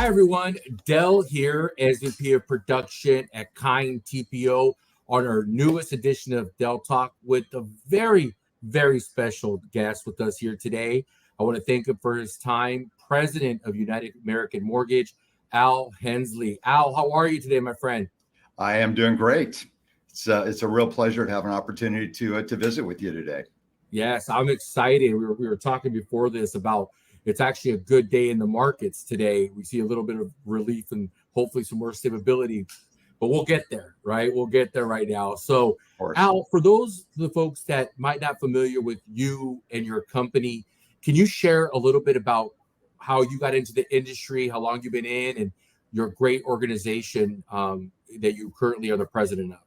Hi, everyone. Dell here, SVP of Production at Kind TPO on our newest edition of Dell Talk with a very, very special guest with us here today. I want to thank him for his time. President of United American Mortgage, Al Hensling. Al, how are you today, my friend? I am doing great. It's a real pleasure to have an opportunity to visit with you today. Yes, I'm excited. We were talking before this about it's actually a good day in the markets today. We see a little bit of relief and hopefully some more stability, but we'll get there, right? We'll get there right now. So, Al, for the folks that might not familiar with you and your company, can you share a little bit about how you got into the industry, how long you've been in, and your great organization that you currently are the president of?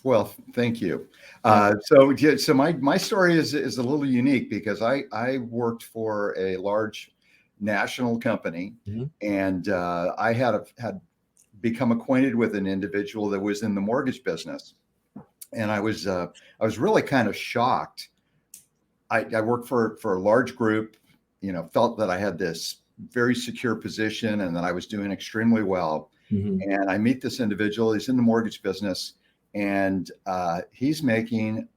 Well, thank you. So my story is a little unique because I worked for a large national company, and I had become acquainted with an individual that was in the mortgage business, and I was really kind of shocked. I worked for a large group, felt that I had this very secure position and that I was doing extremely well. And I meet this individual. He's in the mortgage business. And he's making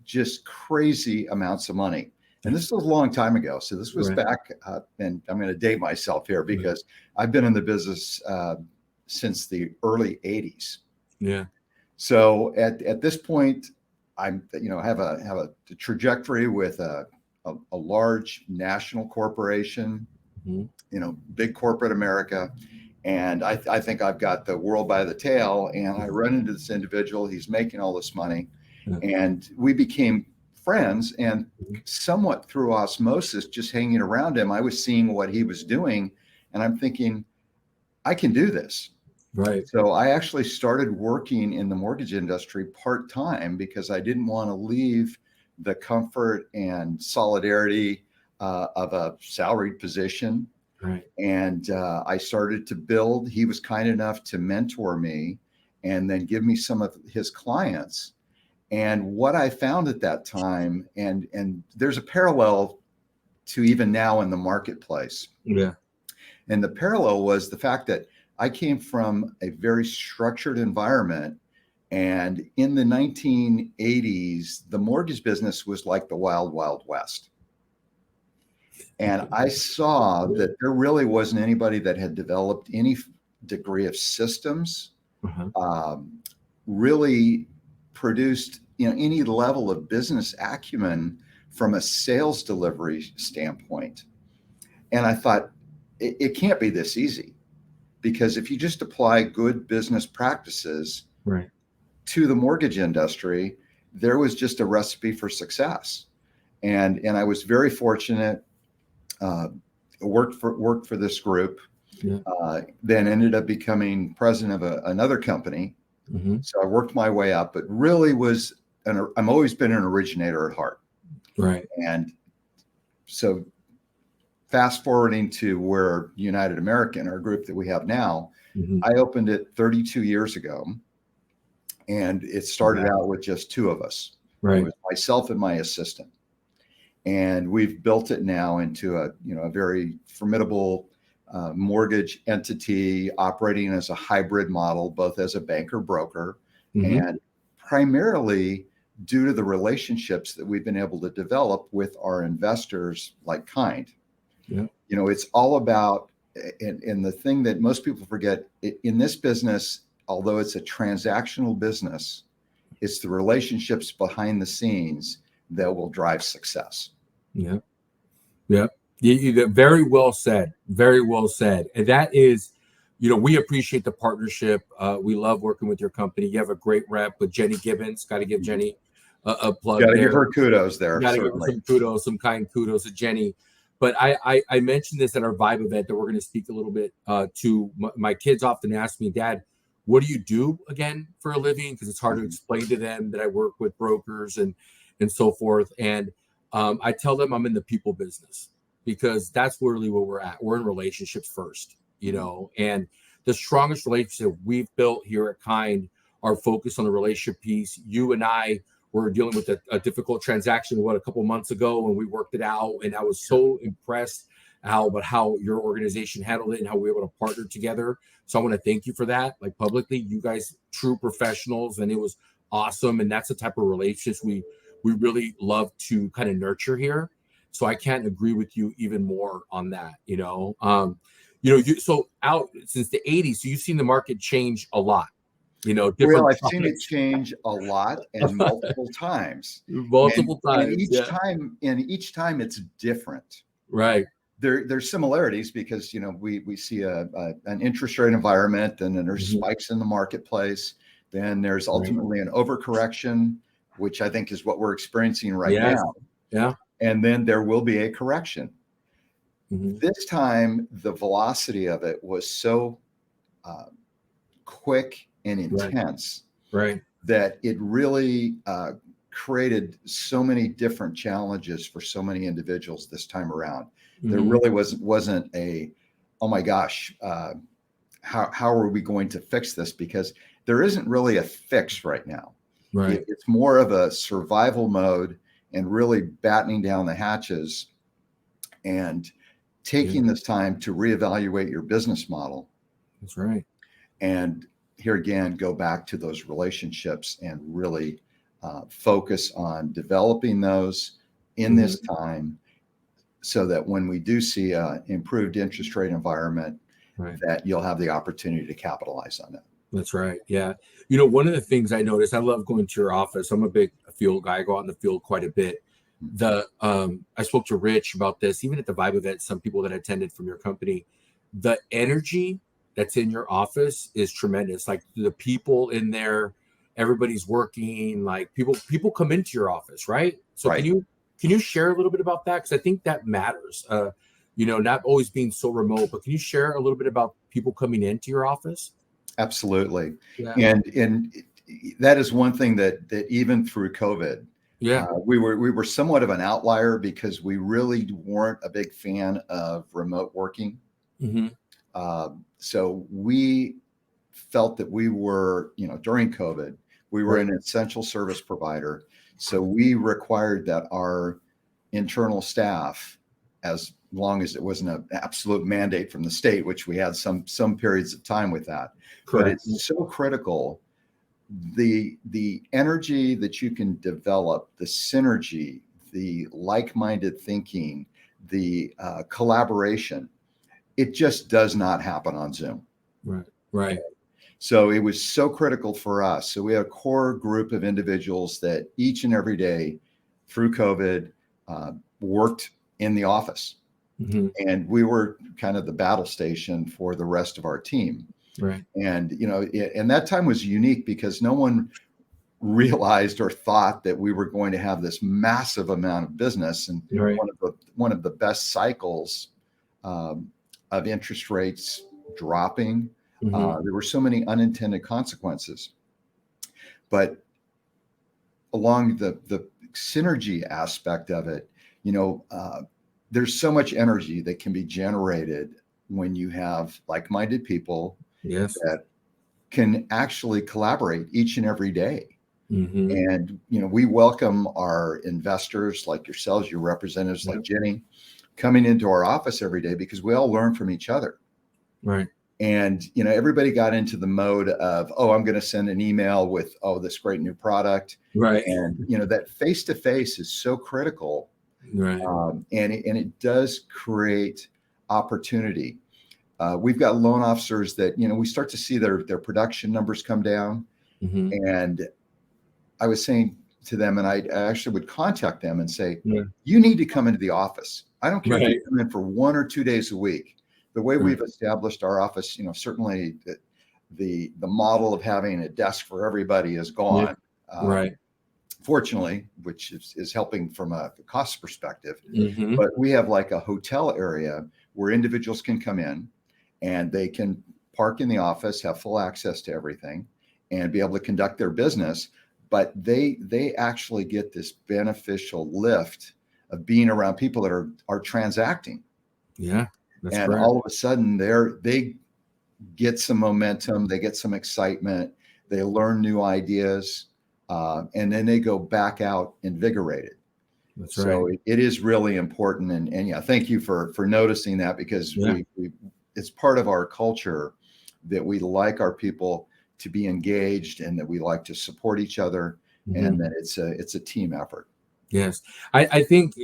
just crazy amounts of money. And this was a long time ago. So this was back, and I'm going to date myself here because I've been in the business since the early 80s. Yeah. So at this point, I'm, have a trajectory with a large national corporation, big corporate America. And I think I've got the world by the tail, and I run into this individual. He's making all this money, and we became friends. And somewhat through osmosis, just hanging around him, I was seeing what he was doing, and I'm thinking, I can do this. Right. So I actually started working in the mortgage industry part-time because I didn't want to leave the comfort and solidarity of a salaried position. Right. And I started to build. He was kind enough to mentor me and then give me some of his clients. And what I found at that time, and there's a parallel to even now in the marketplace. Yeah. And the parallel was the fact that I came from a very structured environment. And in the 1980s, the mortgage business was like the wild, wild west. And I saw that there really wasn't anybody that had developed any degree of systems, really produced any level of business acumen from a sales delivery standpoint. And I thought, it can't be this easy, because if you just apply good business practices to the mortgage industry, there was just a recipe for success. And I was very fortunate. Worked for this group, then ended up becoming president of another company. So I worked my way up, but really I've always been an originator at heart. Right. And so fast forwarding to where United American, our group that we have now, I opened it 32 years ago, and it started out with just two of us. Right. It was myself and my assistant. And we've built it now into a very formidable mortgage entity operating as a hybrid model, both as a banker broker, and primarily due to the relationships that we've been able to develop with our investors like Kind. Yeah. It's all about, and the thing that most people forget in this business, although it's a transactional business, it's the relationships behind the scenes that will drive success. Yeah. Yeah. You very well said. Very well said. And that is, we appreciate the partnership. We love working with your company. You have a great rep with Jenny Gibbons. Got to give Jenny a plug. Got to give her kudos there. Got to give her some kudos, some kind kudos to Jenny. But I mentioned this at our Vibe event that we're going to speak a little bit to. My kids often ask me, Dad, what do you do again for a living? Because it's hard to explain to them that I work with brokers and so forth. And I tell them I'm in the people business, because that's really where we're at. We're in relationships first, and the strongest relationship we've built here at Kind are focused on the relationship piece. You and I were dealing with a difficult transaction, a couple months ago, and we worked it out. And I was so impressed Al, but how your organization handled it and how we were able to partner together. So I want to thank you for that, like publicly. You guys, true professionals, and it was awesome. And that's the type of relationships we really love to kind of nurture here. So I can't agree with you even more on that. So out since the '80s, so you've seen the market change a lot. Well, Different I've seen it products change a lot and multiple times. And multiple and times. each Yeah, time and each time it's different. right. There's similarities because we see an interest rate environment, and then there's Mhm. spikes in the marketplace. Then there's Right. ultimately an overcorrection, which I think is what we're experiencing right Yes. now. Yeah. And then there will be a correction. Hmm. This time, the velocity of it was so uh, quick and Right. intense Right. that it really created so many different challenges for so many individuals this time around. There Hmm. really wasn't a, oh my gosh, how are we going to fix this? Because there isn't really a fix right now. Right. It's more of a survival mode and really battening down the hatches and Yeah. taking this time to reevaluate your business model. That's right. And here again, go back to those relationships and really focus on developing those in Hmm. this time so that when we do see an improved interest rate environment, Right. that you'll have the opportunity to capitalize on that. That's right. Yeah. One of the things I noticed, I love going to your office. I'm a big field guy. I go out in the field quite a bit. I spoke to Rich about this, even at the Vibe event, some people that attended from your company. The energy that's in your office is tremendous. Like the people in there, everybody's working, like people come into your office, right? So can Right. you share a little bit about that? Because I think that matters. Not always being so remote, but can you share a little bit about people coming into your office? Absolutely. Yeah. And that is one thing that even through COVID, Yeah. we were somewhat of an outlier because we really weren't a big fan of remote working. Hmm. So we felt that we were, during COVID, we were Right. an essential service provider. So we required that our internal staff, as long as it wasn't an absolute mandate from the state, which we had some periods of time with that, but Correct. it's so critical. The energy that you can develop, the synergy, the like-minded thinking, the collaboration, it just does not happen on Zoom. Right. Right. So it was so critical for us. So we had a core group of individuals that each and every day through COVID worked in the office. Hmm. And we were kind of the battle station for the rest of our team. Right. And, and that time was unique because no one realized or thought that we were going to have this massive amount of business and Right. one of the best cycles of interest rates dropping. Hmm. There were so many unintended consequences, but along the synergy aspect of it, there's so much energy that can be generated when you have like-minded people Yes. that can actually collaborate each and every day. Hmm. And we welcome our investors like yourselves, your representatives Yeah. like Jenny, coming into our office every day because we all learn from each other. Right. And everybody got into the mode of, oh, I'm going to send an email with, oh, this great new product. Right. And that face to face is so critical, Right. and it does create opportunity. We've got loan officers that we start to see their production numbers come down, Hmm. and I was saying to them, and I actually would contact them and say, Yeah. you need to come into the office. I don't care if Right. you come in for 1 or 2 days a week. The way Right. we've established our office, certainly the model of having a desk for everybody is Yeah. gone. Right. Fortunately, which is helping from a cost perspective. Hmm. But we have like a hotel area where individuals can come in and they can park in the office, have full access to everything, and be able to conduct their business. But they actually get this beneficial lift of being around people that are transacting. Yeah. That's And correct. all of a sudden they get some momentum, they get some excitement, they learn new ideas, and then they go back out invigorated. That's right. So it is really important. And yeah, thank you for noticing that, because Yeah. we it's part of our culture that we like our people to be engaged, and that we like to support each other, Mhm. and that it's a team effort. Yes. I think,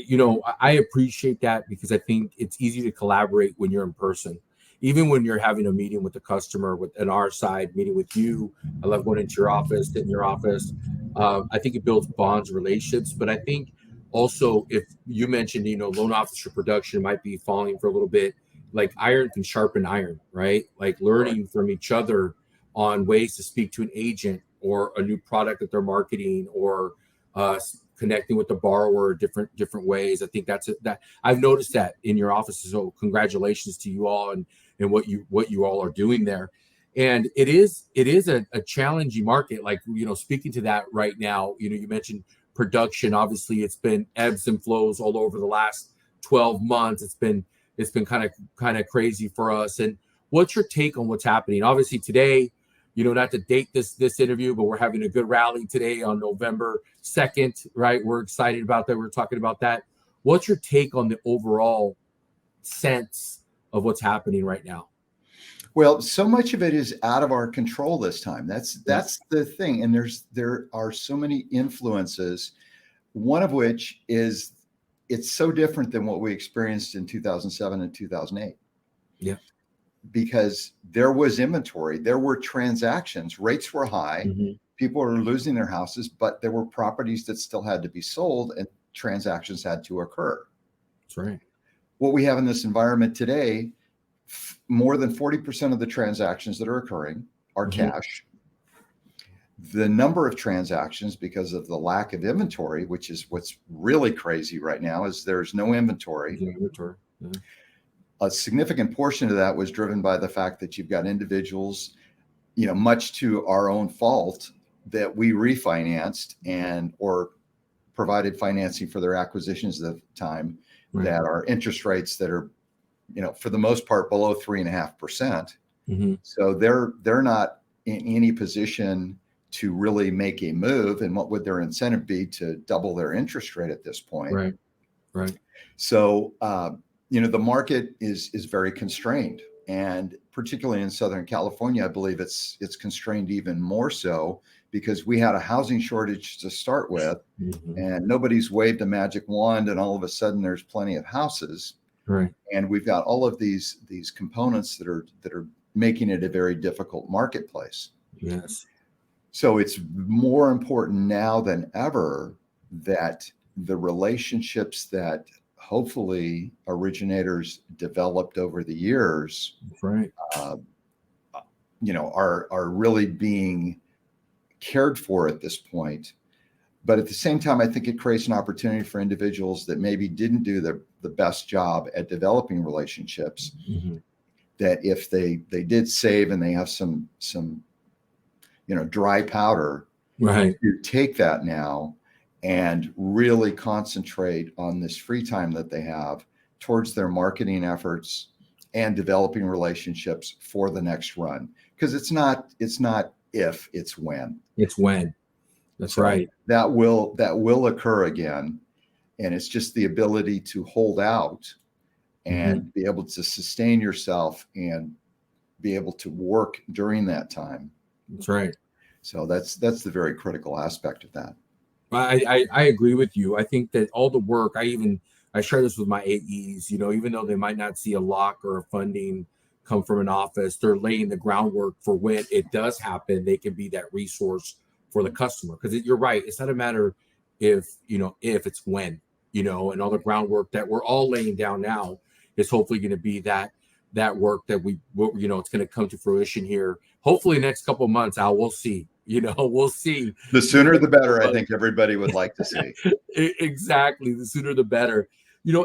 I appreciate that because I think it's easy to collaborate when you're in person. Even when you're having a meeting with the customer, with an our side meeting with you, I love going into your office, sit in your office. I think it builds bonds, relationships. But I think also, if you mentioned, loan officer production might be falling for a little bit, like iron can sharpen iron, right? Like Right. learning from each other on ways to speak to an agent or a new product that they're marketing, or uh, connecting with the borrower different ways. I think that I've noticed that in your offices. So congratulations to you all, and what you all are doing there. And it is a challenging market. Like, speaking to that right now, you mentioned production. Obviously, it's been ebbs and flows all over the last 12 months. It's been kind of crazy for us. And what's your take on what's happening? Obviously today, not to date this interview, but we're having a good rally today on November 2nd, right? We're excited about that. We're talking about that. What's your take on the overall sense of what's happening right now? Well, so much of it is out of our control this time. Yeah. That's the thing. And there are so many influences, one of which is it's so different than what we experienced in 2007 and 2008, Yeah. because there was inventory, there were transactions, rates were high, Mm-hmm. people were losing their houses, but there were properties that still had to be sold, and transactions had to occur. That's right. What we have in this environment today, more than 40% of the transactions that are occurring are Mm-hmm. cash. The number of transactions, because of the lack of inventory, which is what's really crazy right now, is there's no inventory. Yeah. A significant portion of that was driven by the fact that you've got individuals, much to our own fault, that we refinanced and or provided financing for their acquisitions at the time, Right. that are interest rates that are, for the most part, below 3.5%. Mm-hmm. So they're not in any position to really make a move. And what would their incentive be to double their interest rate at this point? Right. Right. So the market is very constrained, and particularly in Southern California, I believe it's constrained even more so, because we had a housing shortage to start with, Mm-hmm. and nobody's waved a magic wand, and all of a sudden there's plenty of houses, Right. and we've got all of these components that are making it a very difficult marketplace. Yes. So it's more important now than ever that the relationships that hopefully originators developed over the years, That's right. uh, are really being cared for at this point. But at the same time, I think it creates an opportunity for individuals that maybe didn't do the best job at developing relationships, Mm-hmm. that if they did save and they have some dry powder, Right. to take that now and really concentrate on this free time that they have towards their marketing efforts and developing relationships for the next run, because it's not if, it's when. It's when. That's So right. that will occur again, and it's just the ability to hold out Mm-hmm. and be able to sustain yourself and be able to work during that time. That's right. So that's the very critical aspect of that. I agree with you. I think that all the work, I share this with my AEs, even though they might not see a lock or a funding come from an office, they're laying the groundwork for when it does happen, they can be that resource for the customer. Because you're right, it's not a matter if it's when, and all the groundwork that we're all laying down now is hopefully going to be that work that it's going to come to fruition here. Hopefully next couple of months, Al, we'll see. We'll see. The sooner the better, I think everybody would like to see. Exactly. The sooner the better.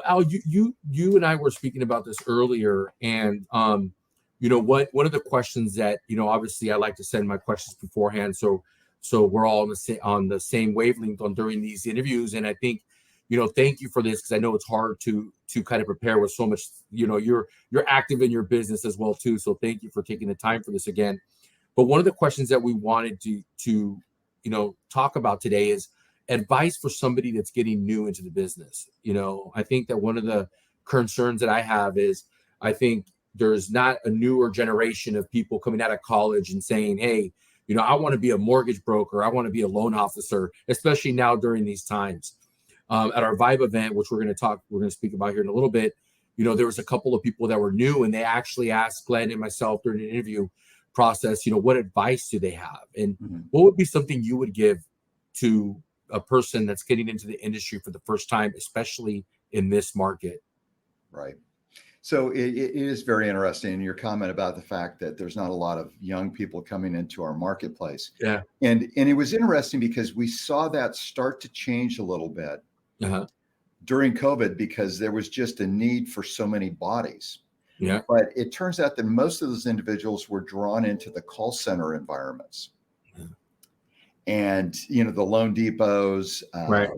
Al, you and I were speaking about this earlier, and what one of the questions that obviously I like to send my questions beforehand, so we're all on the same wavelength during these interviews. And I think thank you for this, because I know it's hard to kind of prepare with so much. You're active in your business as well too, so thank you for taking the time for this again. But one of the questions that we wanted to talk about today is advice for somebody that's getting new into the business. I think that one of the concerns that I have is I think there's not a newer generation of people coming out of college and saying, hey, I want to be a mortgage broker. I want to be a loan officer, especially now during these times. At our Vibe event, which we're going to speak about here in a little bit, there was a couple of people that were new, and they actually asked Glenn and myself during the interview process, what advice do they have? And what would be something you would give to a person that's getting into the industry for the first time, especially in this market? Right. So it is very interesting, your comment about the fact that there's not a lot of young people coming into our marketplace. Yeah. And it was interesting because we saw that start to change a little bit during COVID, because there was just a need for so many bodies. Yeah. But it turns out that most of those individuals were drawn into the call center environments. Yeah. And, the loan depots, right.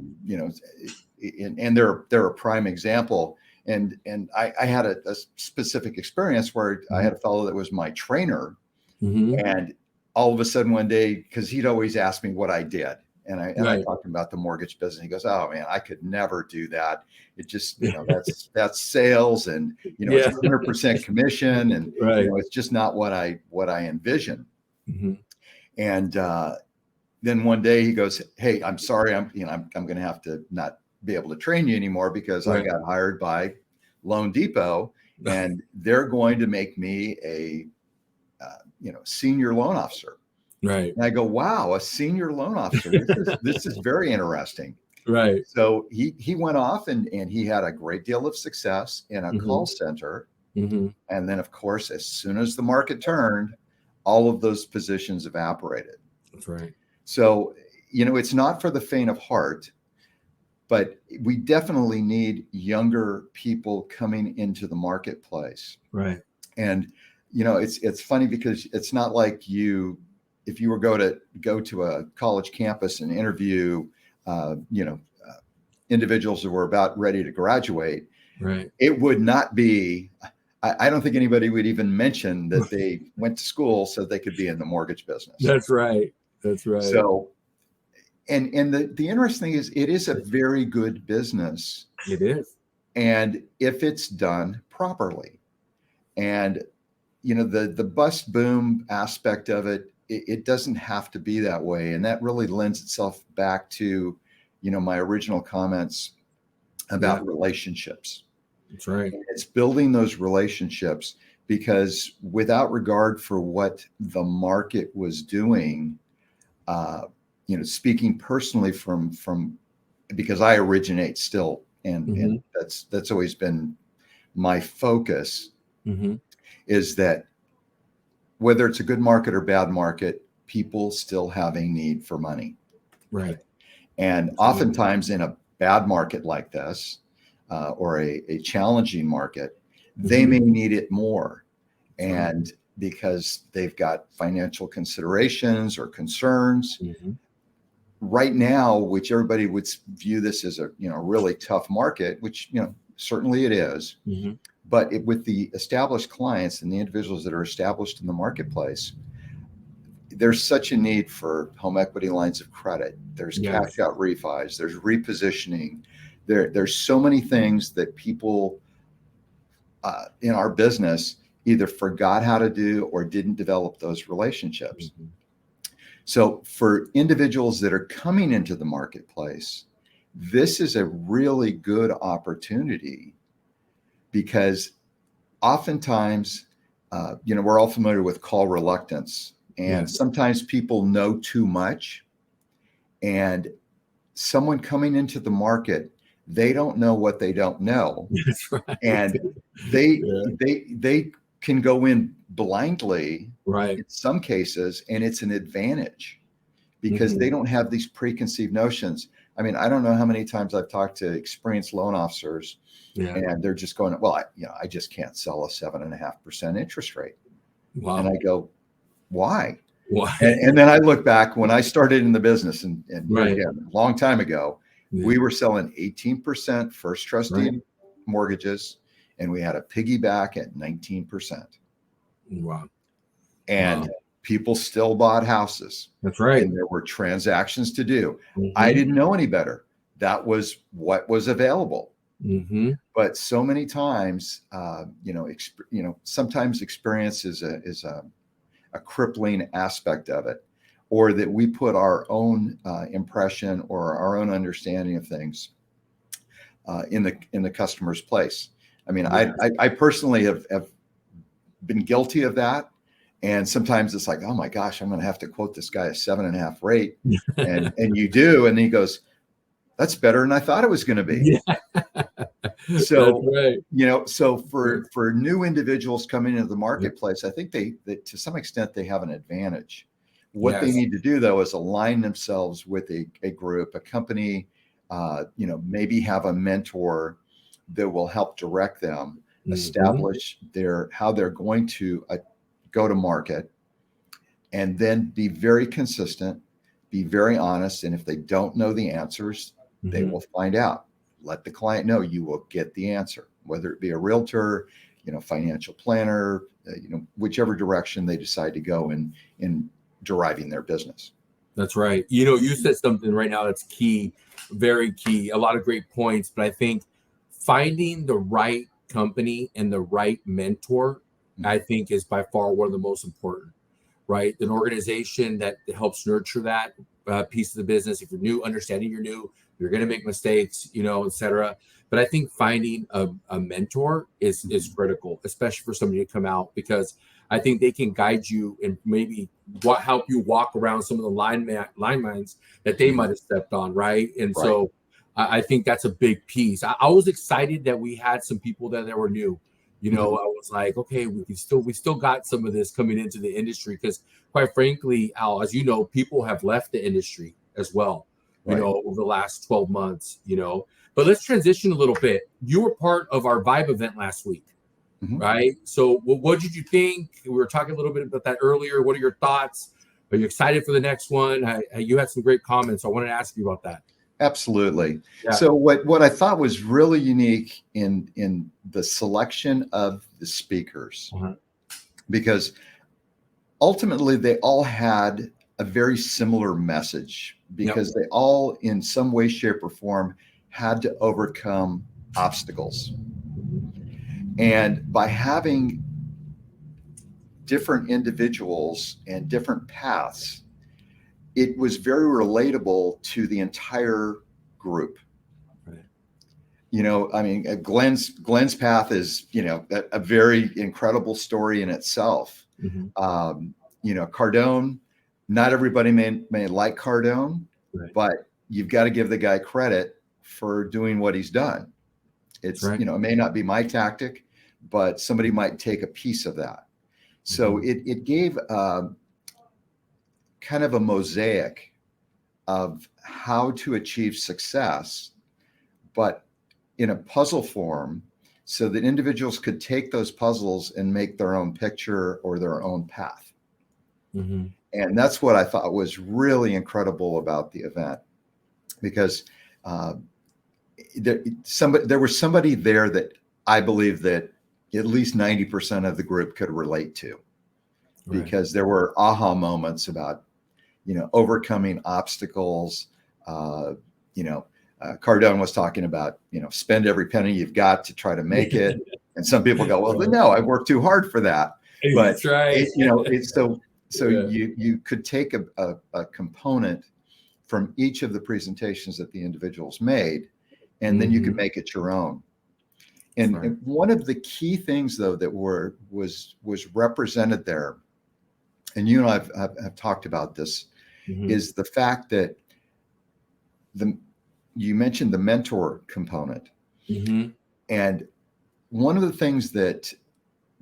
And they're a prime example. And I had a specific experience where I had a fellow that was my trainer, and all of a sudden one day, because he'd always ask me what I did, and I talked to him about the mortgage business. He goes, "Oh man, I could never do that. It just that's sales, and it's 100% commission, and it's just not what I envision." And then one day he goes, "Hey, I'm sorry, I'm going to have to not be able to train you anymore, because I got hired by Loan Depot, and they're going to make me a senior loan officer." Right. And I go, "Wow, a senior loan officer. This is very interesting." Right. So he went off and he had a great deal of success in a call center. And then, of course, as soon as the market turned, all of those positions evaporated. That's right. So, it's not for the faint of heart, but we definitely need younger people coming into the marketplace. Right. And, it's funny, because it's not like if you were go to a college campus and interview, individuals who were about ready to graduate, right, it would not be, I don't think anybody would even mention that they went to school so they could be in the mortgage business. That's right. That's right. So, and the interesting thing is, it is a very good business. It is. And if it's done properly, and, the bust boom aspect of it, it doesn't have to be that way. And that really lends itself back to, my original comments about relationships. That's right. And it's building those relationships, because without regard for what the market was doing, speaking personally from because I originate still, and that's always been my focus, is that whether it's a good market or bad market, people still have a need for money. Right. And oftentimes in a bad market like this, or a challenging market, they may need it more. And because they've got financial considerations or concerns right now, which everybody would view this as a, really tough market, which, certainly it is. But with the established clients and the individuals that are established in the marketplace, there's such a need for home equity lines of credit. There's cash out refis. There's repositioning. There's so many things that people in our business either forgot how to do or didn't develop those relationships. So for individuals that are coming into the marketplace, this is a really good opportunity, because oftentimes, we're all familiar with call reluctance, and sometimes people know too much, and someone coming into the market, they don't know what they don't know. That's right. And they can go in blindly, in some cases, and it's an advantage, because they don't have these preconceived notions. I mean, I don't know how many times I've talked to experienced loan officers, and they're just going, "Well, I just can't sell a 7.5% interest rate." Wow. And I go, "Why?" Why? And then I look back when I started in the business, and again, a long time ago, we were selling 18% first trust deed mortgages, and we had a piggyback at 19%. Wow. And people still bought houses. That's right. And there were transactions to do. Mm-hmm. I didn't know any better. That was what was available. Mm-hmm. But so many times, sometimes experience is a crippling aspect of it, or that we put our own impression or our own understanding of things in the customer's place. I mean, Yes. I personally have been guilty of that. And sometimes it's like, oh my gosh, I'm going to have to quote this guy a 7.5 rate. And you do. And he goes, that's better than I thought it was going to be. Yeah. So, That's right. so for new individuals coming into the marketplace, I think that to some extent they have an advantage. What they need to do though is align themselves with a group, a company, maybe have a mentor that will help direct them, establish how they're going to go to market, and then be very consistent, be very honest. And if they don't know the answers, they will find out. Let the client know you will get the answer, whether it be a realtor, financial planner, whichever direction they decide to go in deriving their business. That's right. You said something right now that's key, very key, a lot of great points, but I think finding the right company and the right mentor, I think, is by far one of the most important, right? An organization that helps nurture that piece of the business. If you're new, understanding you're new, you're going to make mistakes, et cetera. But I think finding a mentor is critical, especially for somebody to come out, because I think they can guide you and maybe help you walk around some of the line mines that they might have stepped on, right? And so I think that's a big piece. I was excited that we had some people that were new. I was like, okay, we still got some of this coming into the industry, because quite frankly, Al, as you know, people have left the industry as well, over the last 12 months, But let's transition a little bit. You were part of our Vibe event last week, right? So what did you think? We were talking a little bit about that earlier. What are your thoughts? Are you excited for the next one? You had some great comments. So I wanted to ask you about that. Absolutely. Yeah. So what I thought was really unique in the selection of the speakers, because ultimately they all had a very similar message, because they all in some way, shape, or form had to overcome obstacles. And by having different individuals and different paths, it was very relatable to the entire group. Right. Glenn's path is, a very incredible story in itself. Cardone, not everybody may like Cardone, but you've got to give the guy credit for doing what he's done. It's, it may not be my tactic, but somebody might take a piece of that. So it gave kind of a mosaic of how to achieve success, but in a puzzle form, so that individuals could take those puzzles and make their own picture or their own path. And that's what I thought was really incredible about the event, because there was somebody there that I believe that at least 90% of the group could relate to, because there were aha moments about, overcoming obstacles. Cardone was talking about, spend every penny you've got to try to make it. And some people go, well, no, I worked too hard for that. But that's right. It's so you could take a component from each of the presentations that the individuals made, and then you could make it your own. And one of the key things, though, that was represented there, and you and I have talked about this, is the fact that you mentioned the mentor component. And one of the things that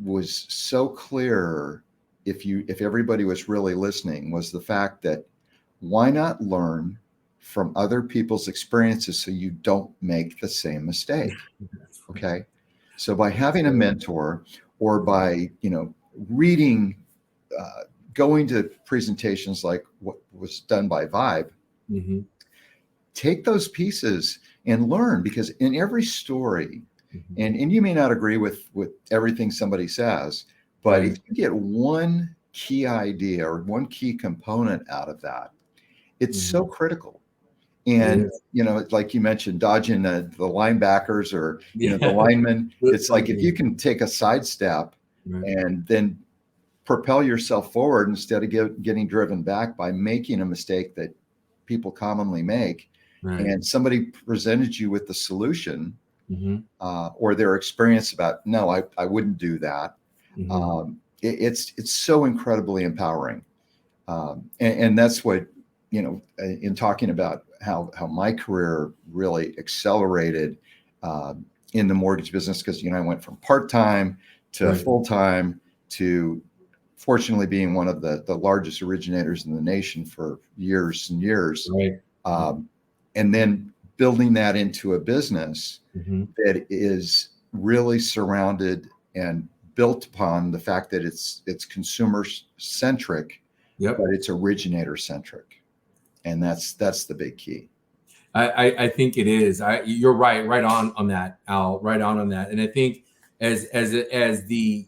was so clear, if everybody was really listening, was the fact that why not learn from other people's experiences so you don't make the same mistake? Okay. So by having a mentor, or by, reading, going to presentations like what was done by Vibe, take those pieces and learn, because in every story, and you may not agree with everything somebody says, but if you get one key idea or one key component out of that, it's so critical. It And, is. like you mentioned, dodging the linebackers or, the Yeah. linemen, it's like if you Mhm. can take a sidestep Right. and then propel yourself forward instead of getting driven back by making a mistake that people commonly make, Right. and somebody presented you with the solution Hmm. or their experience about, no, I wouldn't do that. Hmm. It's so incredibly empowering. And that's what, in talking about how my career really accelerated in the mortgage business, because, I went from part-time to Right. full-time to fortunately being one of the largest originators in the nation for years and years. Right. And then building that into a business Hmm. that is really surrounded and built upon the fact that it's consumer centric, Yep. but it's originator centric. And that's the big key. I think it is. You're right on that, Al. Right on that. And I think as the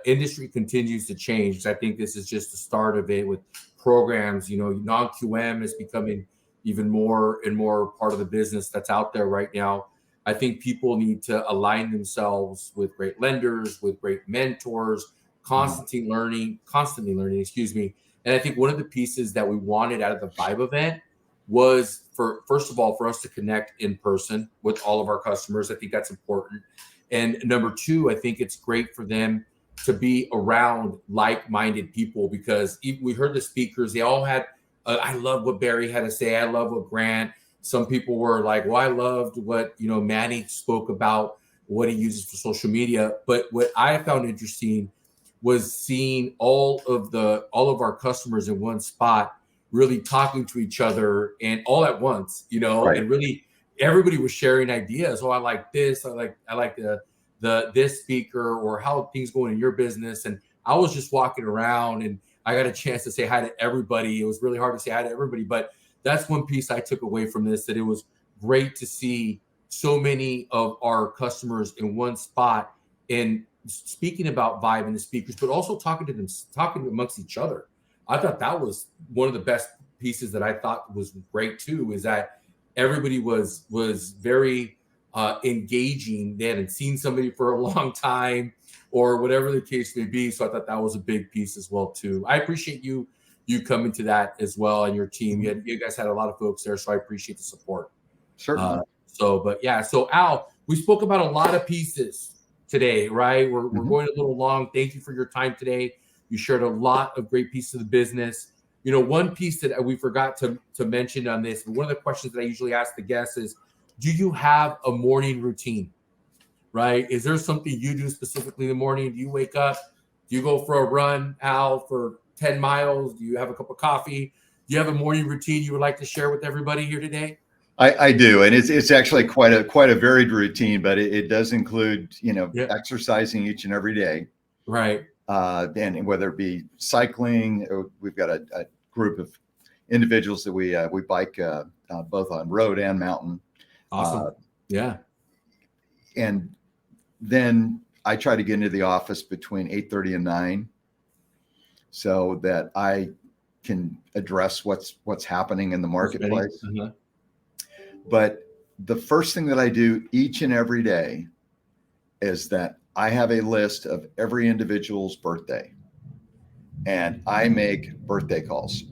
industry continues to change, 'cause I think this is just the start of it with programs. Non QM is becoming even more and more part of the business that's out there right now. I think people need to align themselves with great lenders, with great mentors, Mhm. constantly learning. Excuse me. And I think one of the pieces that we wanted out of the Vibe event was, for first of all, for us to connect in person with all of our customers. I think that's important. And number two, I think it's great for them to be around like-minded people, because we heard the speakers, they all had I love what Barry had to say, I love what Grant. Some people were like, well, I loved what Manny spoke about, what he uses for social media. But what I found interesting was seeing all of our customers in one spot, really talking to each other and all at once, Right. and really everybody was sharing ideas. Oh, I like this. I like the this speaker, or how things going in your business. And I was just walking around and I got a chance to say hi to everybody. It was really hard to say hi to everybody, but that's one piece I took away from this, that it was great to see so many of our customers in one spot and speaking about Vibe and the speakers, but also talking amongst each other. I thought that was one of the best pieces that I thought was great too, is that everybody was very engaging. They hadn't seen somebody for a long time, or whatever the case may be. So I thought that was a big piece as well too. I appreciate you coming to that as well, and your team. You guys had a lot of folks there, so I appreciate the support. Certainly. But yeah, so Al, we spoke about a lot of pieces today, right? We're Mhm. going a little long. Thank you for your time today. You shared a lot of great pieces of the business. One piece that we forgot to mention on this, one of the questions that I usually ask the guests is, do you have a morning routine, right? Is there something you do specifically in the morning? Do you wake up? Do you go for a run, Al, for 10 miles? Do you have a cup of coffee? Do you have a morning routine you would like to share with everybody here today? I do, and it's actually quite a varied routine, but it does include Yeah. exercising each and every day, Right. and whether it be cycling. We've got a group of individuals that we bike both on road and mountain, Awesome. Yeah. and then I try to get into the office between 8:30 and 9, so that I can address what's happening in the What's ready? marketplace. Uh-huh. But the first thing that I do each and every day is that I have a list of every individual's birthday, and I make birthday calls.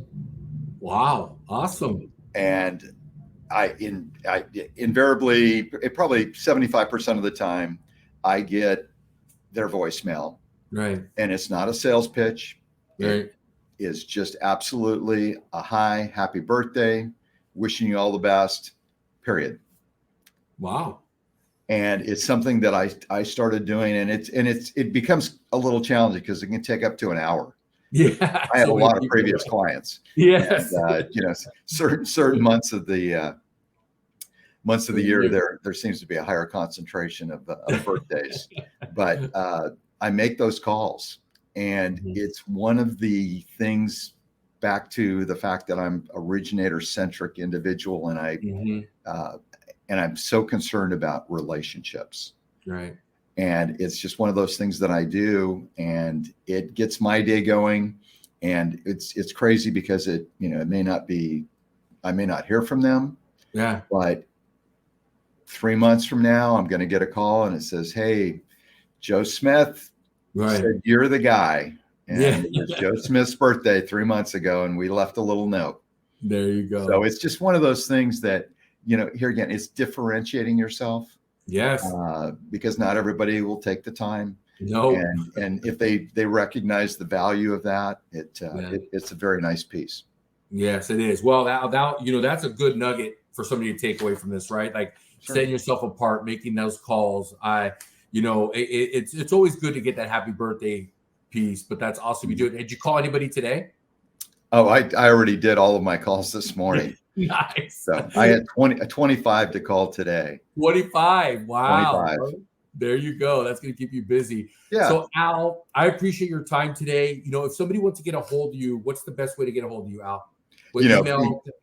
Wow. Awesome. And I invariably, probably 75% of the time, I get their voicemail, Right. and it's not a sales pitch. It Right. is just absolutely a hi, happy birthday, wishing you all the best, period. Wow. And it's something that I started doing, and it becomes a little challenging because it can take up to an hour. Yeah. I have a So many lot of people. previous clients, and Yes. certain months of the year, Yeah. there seems to be a higher concentration of birthdays. But I make those calls, and Mhm. it's one of the things, back to the fact that I'm originator centric individual, and Mhm. I'm so concerned about relationships. Right. And it's just one of those things that I do, and it gets my day going. And it's crazy because it may not be, I may not hear from them, Yeah. but 3 months from now, I'm going to get a call and it says, "Hey, Joe Smith said you're the guy." And it was Joe Smith's birthday 3 months ago, and we left a little note. There you go. So it's just one of those things that, here again, it's differentiating yourself. Yes. Because not everybody will take the time. No. And if they recognize the value of that, it's a very nice piece. Yes, it is. Well, that's a good nugget for somebody to take away from this, right? Like setting yourself apart, making those calls. It's always good to get that happy birthday piece, but that's awesome. You do it. Did you call anybody today? Oh, I already did all of my calls this morning. Nice. So I had 25 to call today. 25. Wow. 25. There you go. That's going to keep you busy. Yeah. So Al, I appreciate your time today. If somebody wants to get a hold of you, what's the best way to get a hold of you, Al?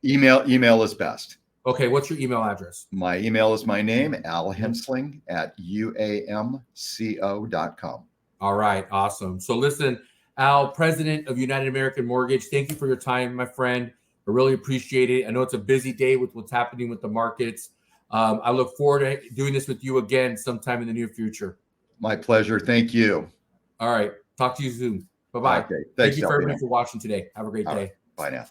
Email is best. Okay. What's your email address? My email is my name, Al Hensling @uamco.com. All right. Awesome. So listen, Al, president of United American Mortgage, thank you for your time, my friend. I really appreciate it. I know it's a busy day with what's happening with the markets. I look forward to doing this with you again sometime in the near future. My pleasure. Thank you. All right. Talk to you soon. Bye-bye. Okay. Thank you for everybody for watching today. Have a great day. Bye now.